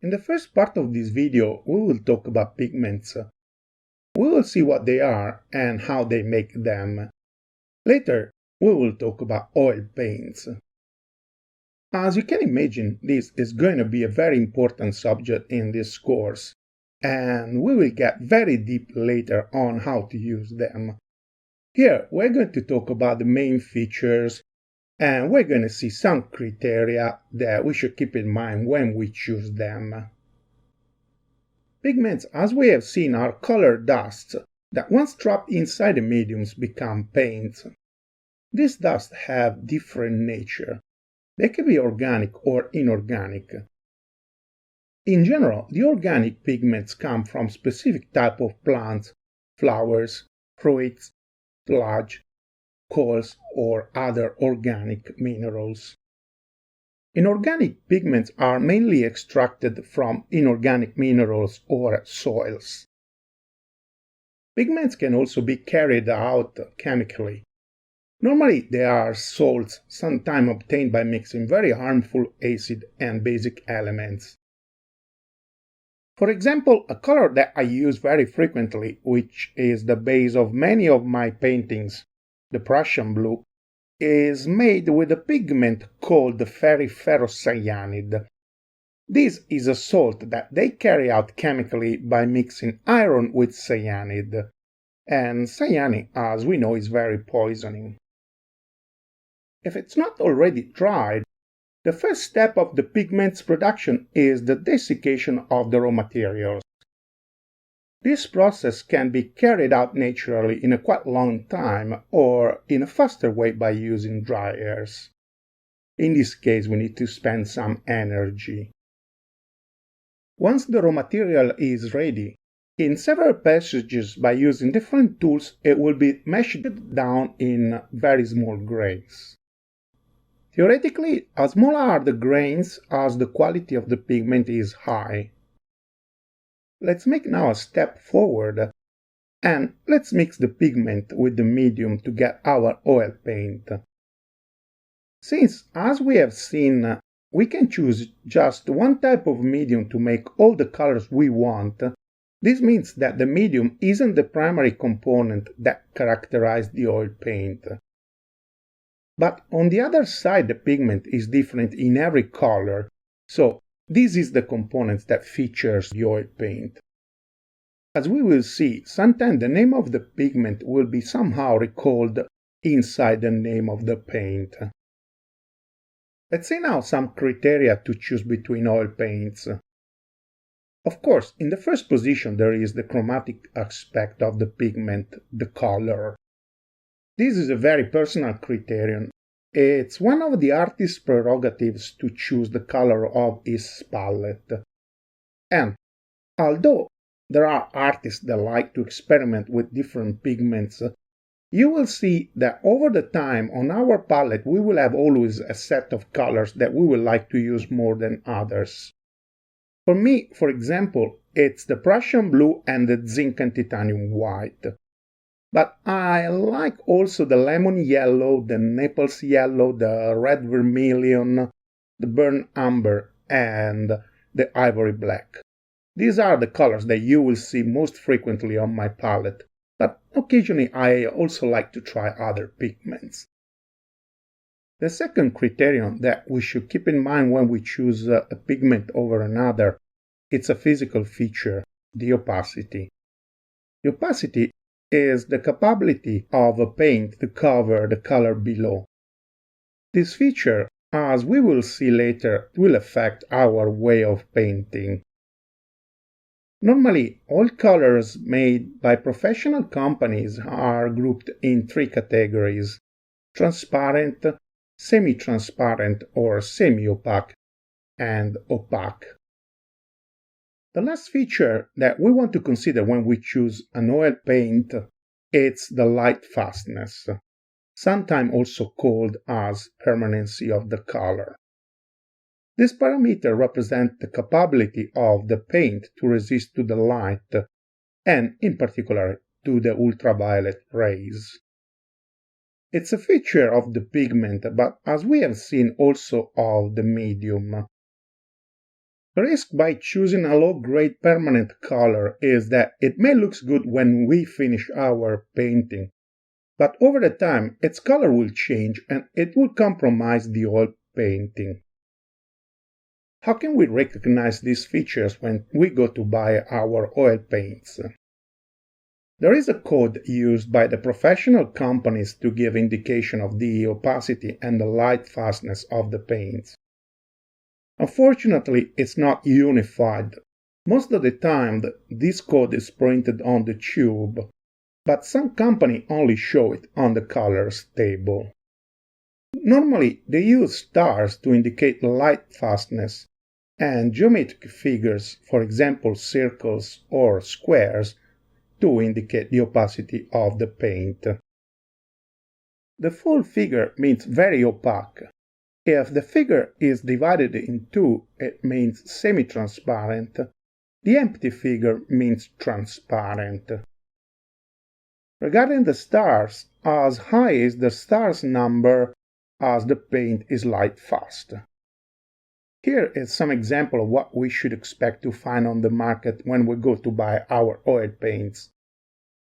In the first part of this video, we will talk about pigments. We will see what they are and how they make them. Later, we will talk about oil paints. As you can imagine, this is going to be a very important subject in this course, and we will get very deep later on how to use them. Here, we're going to talk about the main features, and we're going to see some criteria that we should keep in mind when we choose them. Pigments, as we have seen, are color dusts that once trapped inside the mediums become paints. These dusts have different nature. They can be organic or inorganic. In general, the organic pigments come from specific type of plants, flowers, fruits, sludge, coals, or other organic minerals. Inorganic pigments are mainly extracted from inorganic minerals or soils. Pigments can also be carried out chemically. Normally they are salts, sometimes obtained by mixing very harmful acid and basic elements. For example, a color that I use very frequently, which is the base of many of my paintings, the Prussian blue, is made with a pigment called ferrocyanide. This is a salt that they carry out chemically by mixing iron with cyanide, and cyanide, as we know, is very poisoning. If it's not already dried, the first step of the pigment's production is the desiccation of the raw materials. This process can be carried out naturally in a quite long time or in a faster way by using dryers. In this case, we need to spend some energy. Once the raw material is ready, in several passages by using different tools, it will be meshed down in very small grains. Theoretically, as small are the grains as the quality of the pigment is high. Let's make now a step forward and let's mix the pigment with the medium to get our oil paint. Since, as we have seen, we can choose just one type of medium to make all the colors we want, this means that the medium isn't the primary component that characterizes the oil paint. But on the other side, the pigment is different in every color, so this is the component that features the oil paint. As we will see, sometimes the name of the pigment will be somehow recalled inside the name of the paint. Let's see now some criteria to choose between oil paints. Of course, in the first position there is the chromatic aspect of the pigment, the color. This is a very personal criterion. It's one of the artist's prerogatives to choose the color of his palette. And although there are artists that like to experiment with different pigments, you will see that over the time on our palette we will have always a set of colors that we will like to use more than others. For me, for example, it's the Prussian blue and the zinc and titanium white. But I like also the lemon yellow, the Naples yellow, the red vermilion, the burnt umber, and the ivory black. These are the colors that you will see most frequently on my palette, but occasionally I also like to try other pigments. The second criterion that we should keep in mind when we choose a pigment over another, it's a physical feature, the opacity. The opacity is the capability of a paint to cover the color below. This feature, as we will see later, will affect our way of painting. Normally, all colors made by professional companies are grouped in three categories: transparent, semi-transparent or semi-opaque, and opaque. The last feature that we want to consider when we choose an oil paint is the light fastness, sometimes also called as permanency of the color. This parameter represents the capability of the paint to resist to the light, and in particular to the ultraviolet rays. It's a feature of the pigment, but as we have seen also of the medium. The risk by choosing a low-grade permanent color is that it may look good when we finish our painting, but over the time its color will change and it will compromise the whole painting. How can we recognize these features when we go to buy our oil paints? There is a code used by the professional companies to give indication of the opacity and the light fastness of the paints. Unfortunately, it's not unified. Most of the time, this code is printed on the tube, but some companies only show it on the colors table. Normally, they use stars to indicate light fastness, and geometric figures, for example circles or squares, to indicate the opacity of the paint. The full figure means very opaque. If the figure is divided in two, it means semi-transparent. The empty figure means transparent. Regarding the stars, as high is the stars number as the paint is light fast. Here is some example of what we should expect to find on the market when we go to buy our oil paints.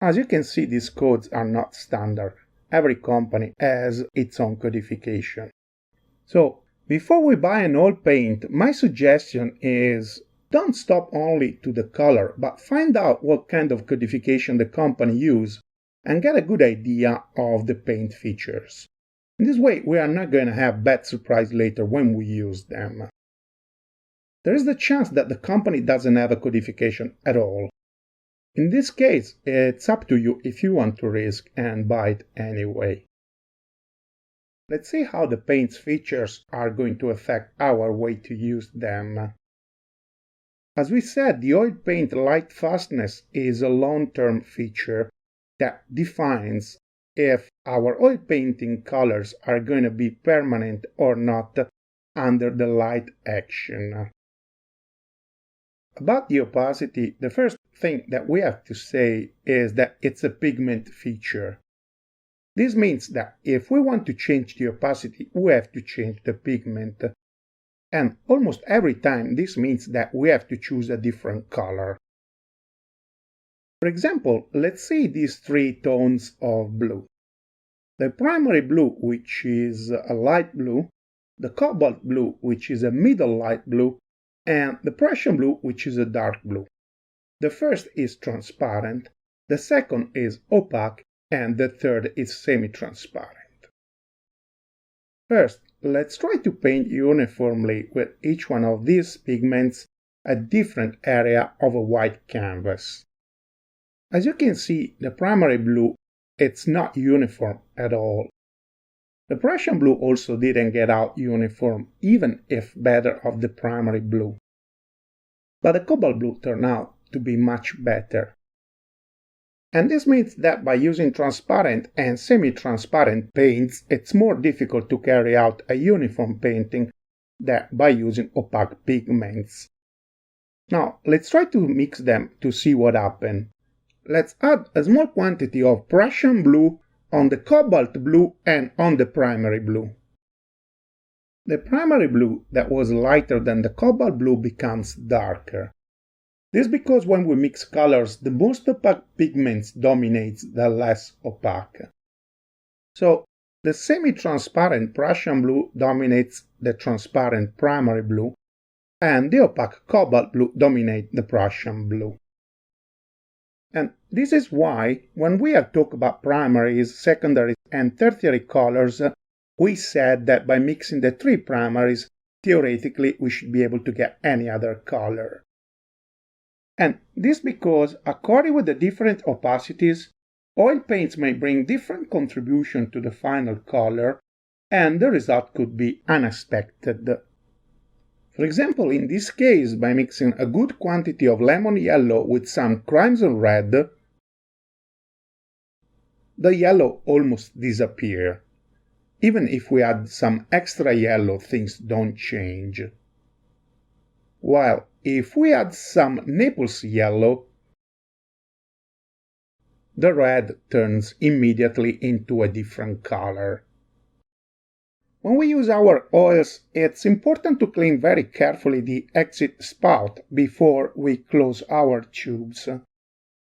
As you can see, these codes are not standard. Every company has its own codification. So, before we buy an oil paint, my suggestion is don't stop only to the color, but find out what kind of codification the company uses and get a good idea of the paint features. In this way, we are not going to have bad surprise later when we use them. There is the chance that the company doesn't have a codification at all. In this case, it's up to you if you want to risk and buy it anyway. Let's see how the paint's features are going to affect our way to use them. As we said, the oil paint light fastness is a long-term feature that defines if our oil painting colors are going to be permanent or not under the light action. About the opacity, the first thing that we have to say is that it's a pigment feature. This means that if we want to change the opacity, we have to change the pigment. And almost every time this means that we have to choose a different color. For example, let's see these three tones of blue. The primary blue, which is a light blue, the cobalt blue, which is a middle light blue, and the Prussian blue, which is a dark blue. The first is transparent, the second is opaque, and the third is semi-transparent. First, let's try to paint uniformly with each one of these pigments a different area of a white canvas. As you can see, the primary blue, it's not uniform at all. The Prussian blue also didn't get out uniform, even if better of the primary blue. But the cobalt blue turned out to be much better. And this means that by using transparent and semi-transparent paints, it's more difficult to carry out a uniform painting than by using opaque pigments. Now, let's try to mix them to see what happens. Let's add a small quantity of Prussian blue on the cobalt blue and on the primary blue. The primary blue that was lighter than the cobalt blue becomes darker. This is because when we mix colors, the most opaque pigments dominates the less opaque. So, the semi-transparent Prussian blue dominates the transparent primary blue, and the opaque cobalt blue dominates the Prussian blue. And this is why, when we have talked about primaries, secondaries, and tertiary colors, we said that by mixing the three primaries, theoretically we should be able to get any other color. And this because, according with the different opacities, oil paints may bring different contribution to the final color, and the result could be unexpected. For example, in this case, by mixing a good quantity of lemon yellow with some crimson red, the yellow almost disappears. Even if we add some extra yellow, things don't change. While if we add some Naples yellow, the red turns immediately into a different color. When we use our oils, it's important to clean very carefully the exit spout before we close our tubes.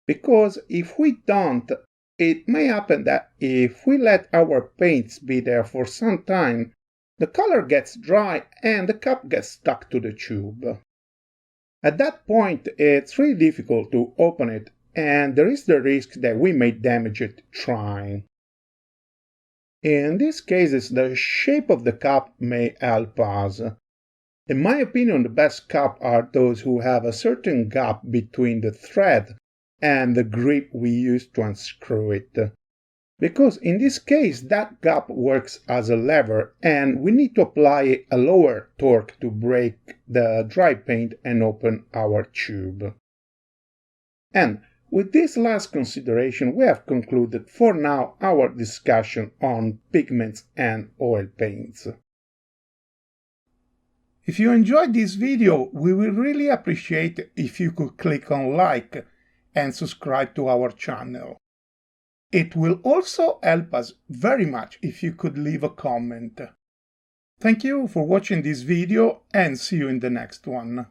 Because if we don't, it may happen that if we let our paints be there for some time, the color gets dry and the cap gets stuck to the tube. At that point, it's really difficult to open it, and there is the risk that we may damage it trying. In these cases, the shape of the cup may help us. In my opinion, the best cups are those who have a certain gap between the thread and the grip we use to unscrew it. Because in this case, that gap works as a lever and we need to apply a lower torque to break the dry paint and open our tube. And with this last consideration, we have concluded for now our discussion on pigments and oil paints. If you enjoyed this video, we will really appreciate if you could click on like and subscribe to our channel. It will also help us very much if you could leave a comment. Thank you for watching this video and see you in the next one.